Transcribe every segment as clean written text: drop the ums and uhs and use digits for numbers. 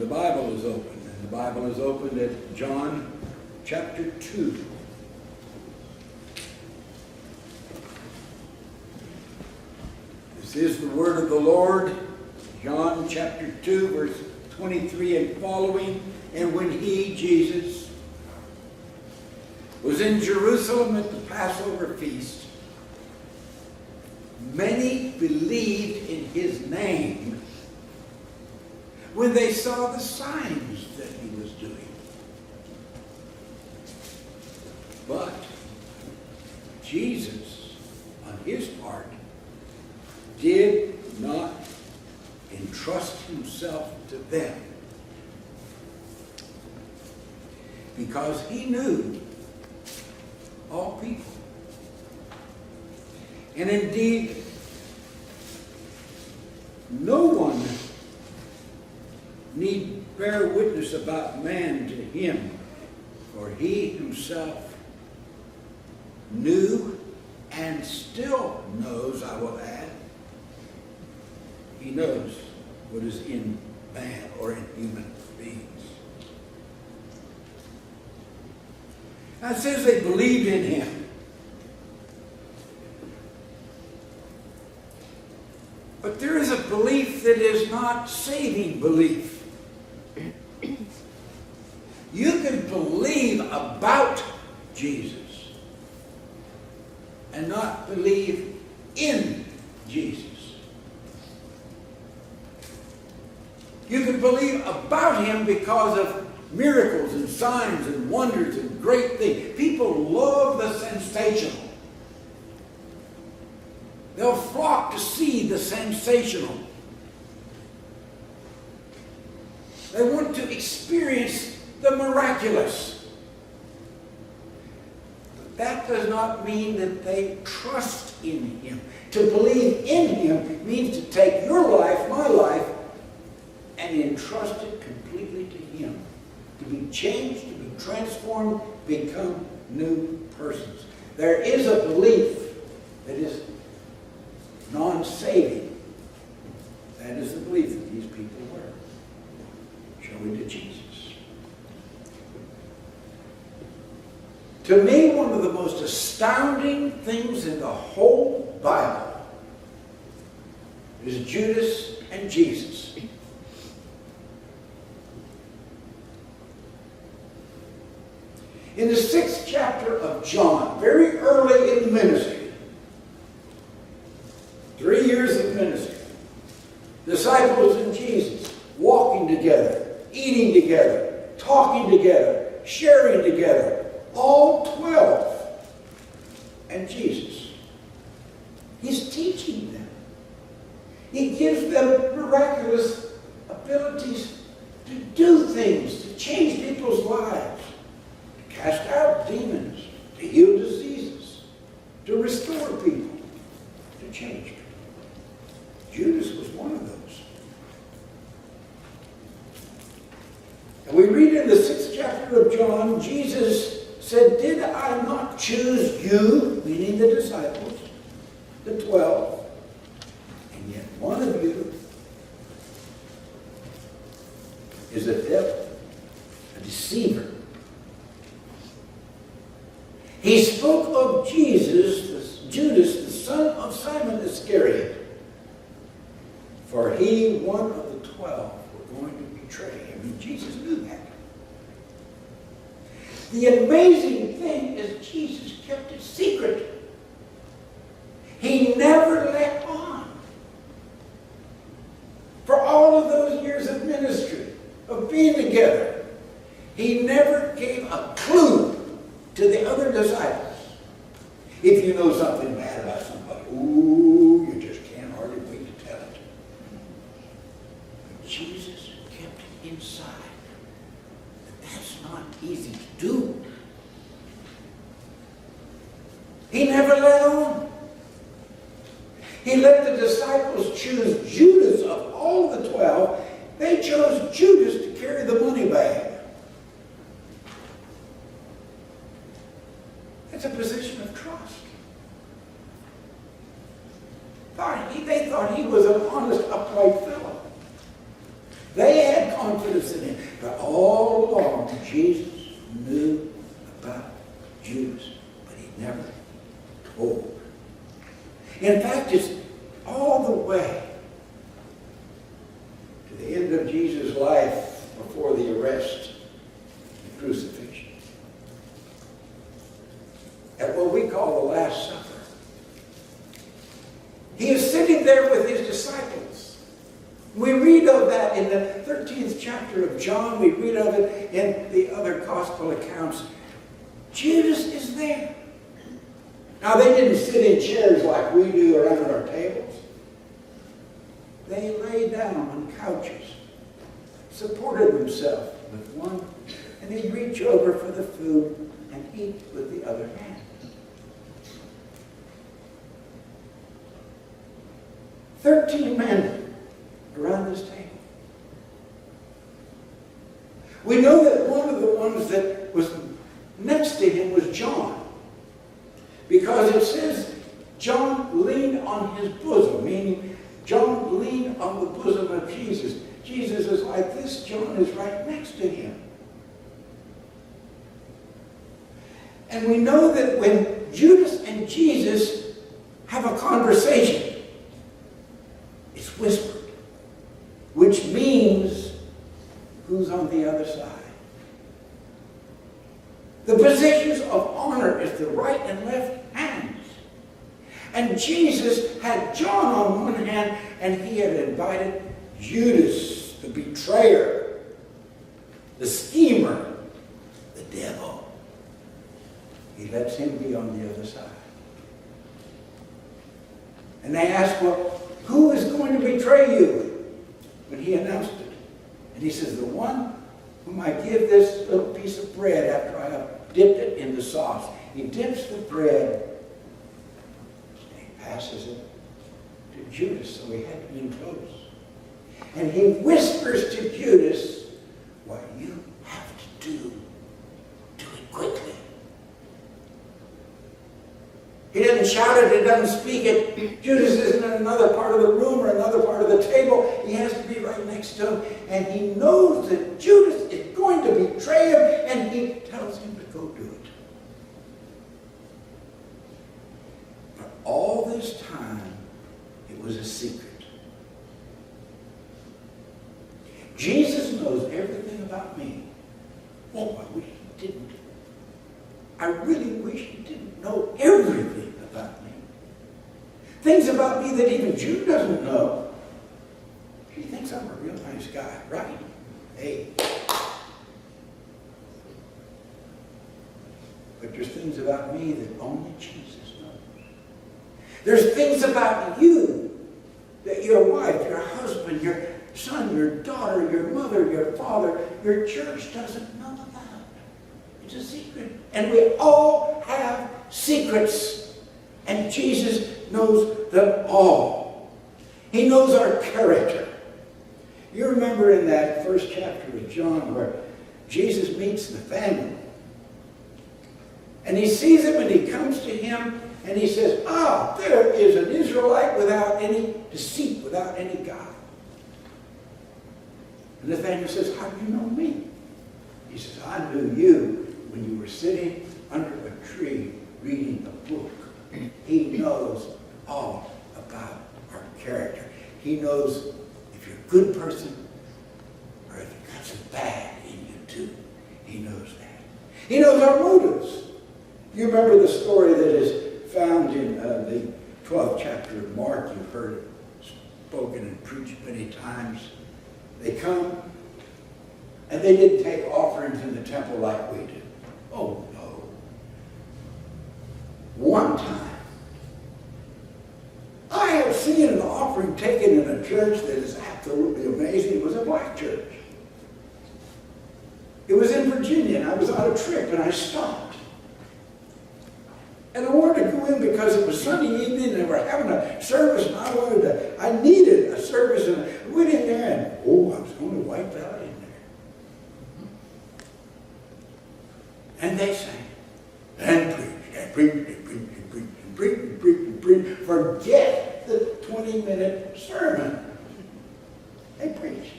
The Bible is open, and the Bible is opened at John chapter 2. This is the word of the Lord, John chapter 2, verse 23 and following. And when he, Jesus, was in Jerusalem at the Passover feast, many believed in his name when they saw the signs that he was doing. But Jesus, on his part, did not entrust himself to them, because he knew all people. And indeed, no one need bear witness about man to him, for he himself knew and still knows, I will add. He knows what is in man or in human beings. Now it says they believed in him. But there is a belief that is not saving belief. You can believe about Jesus and not believe in Jesus. You can believe about him because of miracles and signs and wonders and great things. People love the sensational. They'll flock to see the sensational. They want to experience the miraculous. But that does not mean that they trust in him. To believe in him means to take your life, my life, and entrust it completely to him. To be changed, to be transformed, become new persons. There is a belief that is non-saving. That is the belief that these people were. Shall we to Jesus? To me, one of the most astounding things in the whole Bible is Judas and Jesus. In the 6th chapter of John, very early in the ministry, 3 years of ministry, disciples and Jesus walking together, eating together, talking together, sharing together, all 12. And Jesus, he's teaching them. He gives them miraculous abilities to do things, to change people's lives, to cast out demons, to heal diseases, to restore people, to change people. Judas was one of those. And we read in the 6th chapter of John, Jesus said, "Did I not choose you," meaning the disciples, the 12, and yet one of you is a devil, a deceiver. He spoke of Jesus, Judas, the son of Simon Iscariot, for he, one of the 12, were going to betray him. And Jesus knew that. The amazing thing is Jesus kept it secret. He never let on. For all of those years of ministry, of being together, he never gave a clue to the other disciples. If you know something bad about somebody, ooh, you just can't hardly wait to tell it. But Jesus kept it inside. That's not easy to do. He never let on. He let the disciples choose Judas of all the 12. They chose Judas to carry the money bag. It's a position of trust. They thought he was an honest, upright fellow. They had confidence in him. But all along, Jesus knew about Judas, but he never told. In fact, it's all the way to the end of Jesus' life before the arrest and crucifixion. At what we call the Last Supper. He is sitting there with his disciples. We read of that in the 13th chapter of John. We read of it in the other gospel accounts. Judas is there. Now, they didn't sit in chairs like we do around our tables. They lay down on couches, supported themselves with one, and they'd reach over for the food and eat with the other hand. 13 men around this table. We know that one of the ones that was next to him was John. Because it says John leaned on his bosom, meaning John leaned on the bosom of Jesus. Jesus is like this. John is right next to him. And we know that when Judas and Jesus have a conversation, it's whispered, which means who's on the other side. The positions of honor is the right and left hands. And Jesus had John on one hand, and he had invited Judas, the betrayer, the schemer, the devil. He lets him be on the other side. And they asked, well, who is going to betray you? When he announced it. And he says, the one whom I give this little piece of bread after I have dipped it in the sauce. He dips the bread and he passes it to Judas, so he had to be close. And he whispers to Judas, what you have to do it quickly. He doesn't shout it, he doesn't speak it. Judas isn't in another part of the room or another part of the table. He has to be right next to him. And he knows that Judas is going to betray him, and he tells him to go do it. But all this time, it was a secret. Jesus knows everything about me. Oh, I wish he didn't. I really wish he didn't know everything about me. Things about me that even Jude doesn't know. He thinks I'm a real nice guy, right? Hey. But there's things about me that only Jesus knows. There's things about you that your wife, your husband, your son, your daughter, your mother, your father, your church doesn't know about. It's a secret. And we all have secrets. And Jesus knows them all. He knows our character. You remember in that first chapter of John where Jesus meets Nathanael. And he sees him and he comes to him and he says, there is an Israelite without any deceit, without any guile. And Nathanael says, how do you know me? He says, I knew you when you were sitting under a tree reading a book. He knows all about our character. He knows if you're a good person or if you've got some bad in you too. He knows that. He knows our motives. You remember the story that is found in the 12th chapter of Mark. You've heard it spoken and preached many times. They come and they didn't take offerings in the temple like we do. Oh, no. One time, I have seen an offering taken in a church that is absolutely amazing. It was a black church. It was in Virginia, and I was on a trip, and I stopped. And I wanted to go in because it was Sunday evening, and they were having a service, and I needed a service, and I went in there, and I was going to wipe out in there. And they sang, and preached, and preached, and preached, and preached, and preached, and preached, and preached. Forget the 20-minute sermon. They preached.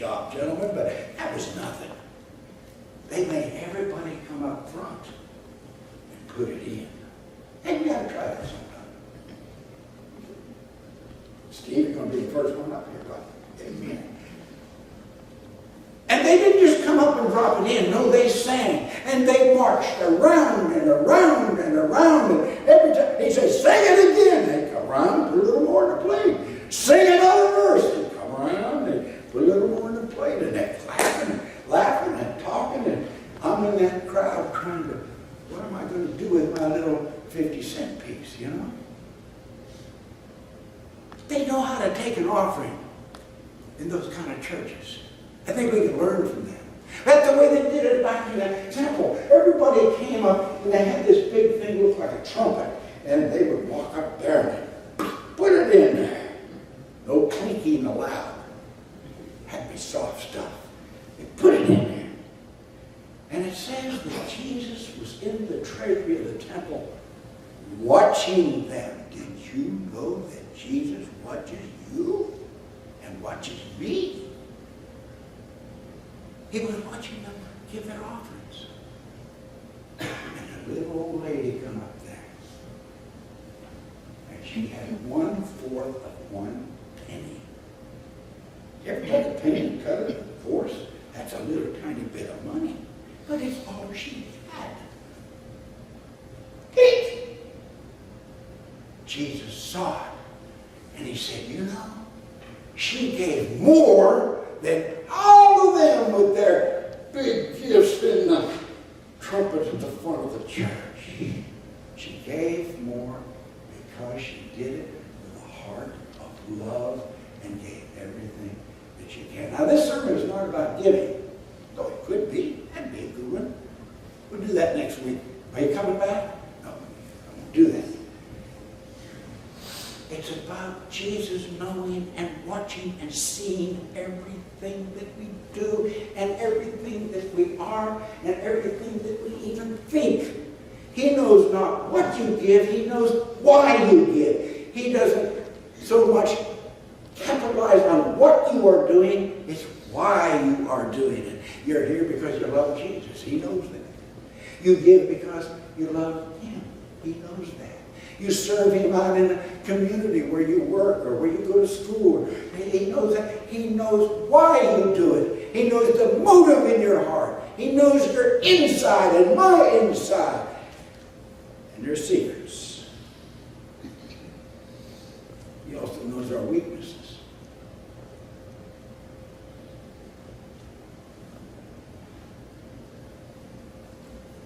shop, gentlemen, but that was nothing. They made everybody come up front and put it in. And you got to try that sometime. Steve, you're going to be the first one up here, right? Amen. And they didn't just come up and drop it in. No, they sang. And they marched around and around and around. And every time he said, sing it again. They come around, put a little more in the plate. Sing another verse. They come around and put a little more in the plate. And they're laughing and talking. And I'm in that crowd trying to, what am I going to do with my little 50-cent piece, you know? They know how to take an offering in those kind of churches. I think we can learn from them. That's the way they did it back in that temple. Everybody came up and they had this big thing that looked like a trumpet. And they would walk up there and put it in there. No clinking allowed. Had to be soft stuff. They put it in there. And it says that Jesus was in the treasury of the temple watching them. Did you know that Jesus watches you and watches me? He was watching them give their offerings. And a little old lady come up there. And she had 1/4 of 1 penny. You ever take a penny and cut it in fourths? That's a little tiny bit of money. But it's all she had. Eat! Jesus saw it. And he said, you know, she gave more than all of them with their big gifts and the trumpets at the front of the church. She gave more because she did it with a heart of love and gave everything that she can. Now this sermon is not about giving, though it could be. That'd be a good one. We'll do that next week. Are you coming back? No, I won't do that. It's about Jesus knowing and watching and seeing everything that we do and everything that we are and everything that we even think. He knows not what you give, he knows why you give. He doesn't so much capitalize on what you are doing, it's why you are doing it. You're here because you love Jesus. He knows that. You give because you love him. He knows that. You serve him out in a community where you work or where you go to school. He knows that. He knows why you do it. He knows the motive in your heart. He knows your inside and my inside. And there's secrets. He also knows our weaknesses.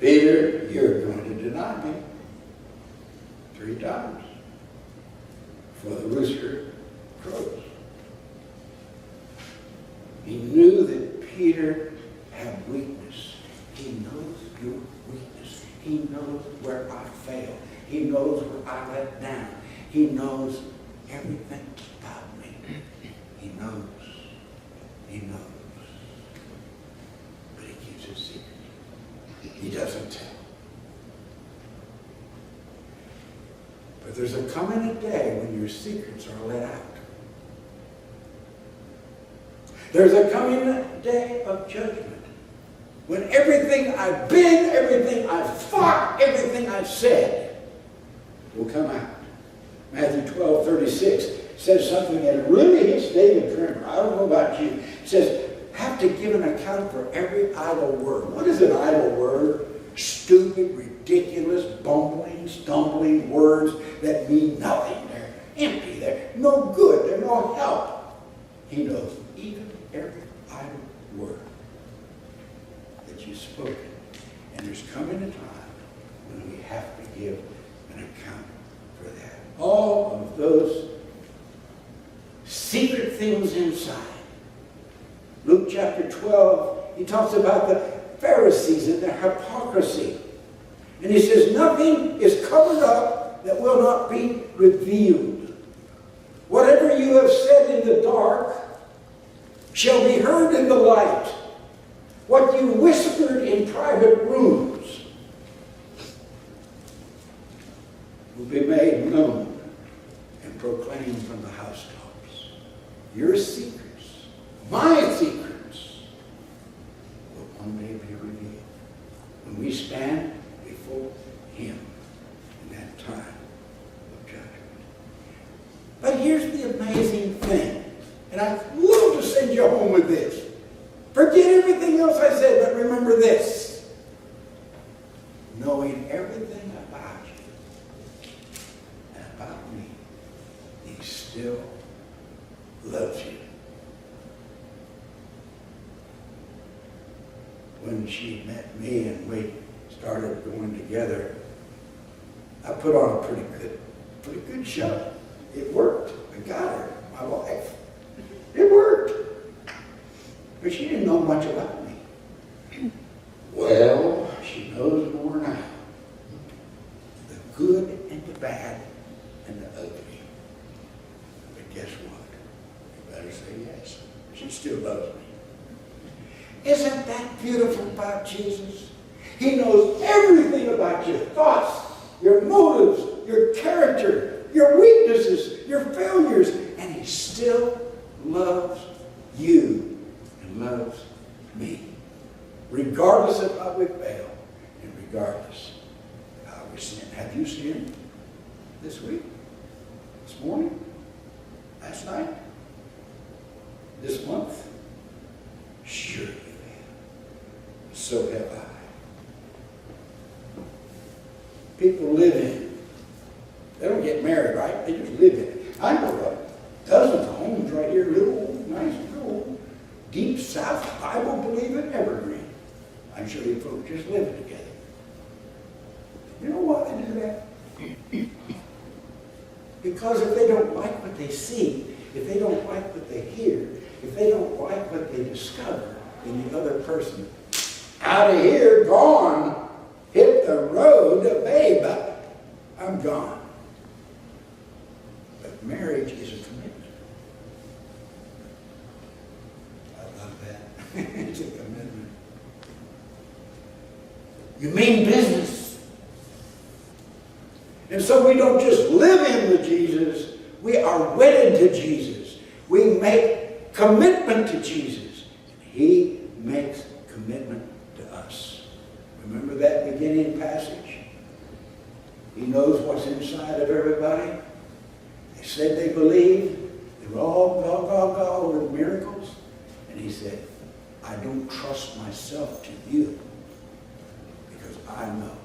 Peter, you're going to deny me 3 times before the rooster crows. He knew that Peter had weakness. He knows your weakness. He knows where I fail. He knows where I let down. He knows everything about me. He knows. He knows. But he keeps it secret. He doesn't tell. But there's a coming a day when your secrets are let out. There's a coming day of judgment when everything I've been, everything I've fought, everything I've said will come out. Matthew 12:36 says something that really hits David Trimbur. I don't know about you. It says, have to give an account for every idle word. What is an idle word? Stupid, ridiculous, bumbling, stumbling words that mean nothing. They're empty. They're no good. They're no help. He knows even every idle word that you've spoken. And there's coming a time when we have to give an account for that. All of those secret things inside. Luke chapter 12, he talks about the Pharisees and their hypocrisy. And he says, nothing is covered up that will not be revealed. Whatever you have said in the dark shall be heard in the light. What you whispered in private rooms will be made known and proclaimed from the housetops. Your secrets, my secrets, Forget everything else I said, but remember this. Knowing everything about you and about me, he still loves you. When she met me and we started going together, I put on a pretty good show. It worked. I got her, my wife. It worked. But she didn't know much about me. Well, she knows more now. The good and the bad and the ugly. But guess what? You better say yes. She still loves me. Isn't that beautiful about Jesus? He knows everything about your thoughts, your motives, your character, your weaknesses, your failures, and he still loves you and loves me. Regardless of how we fail and regardless of how we sin. Have you sinned this week? This morning? Last night? This month? Sure you have. So have I. People live in it. They don't get married, right? They just live in it. I know dozens of homes right here, little, nice, little, deep South, Bible-believing evergreen. I'm sure you folks just living together. You know why they do that? Because if they don't like what they see, if they don't like what they hear, if they don't like what they discover in the other person, out of here, gone, hit the road, babe, I'm gone. But marriage is a commitment. I love that. It's a commitment. You mean business. And so we don't just live in with Jesus, we are wedded to Jesus. We make commitment to Jesus. He makes commitment to us. Remember that beginning passage? He knows what's inside of everybody. They said they believed. They were all with miracles. And he said, I don't trust myself to you because I know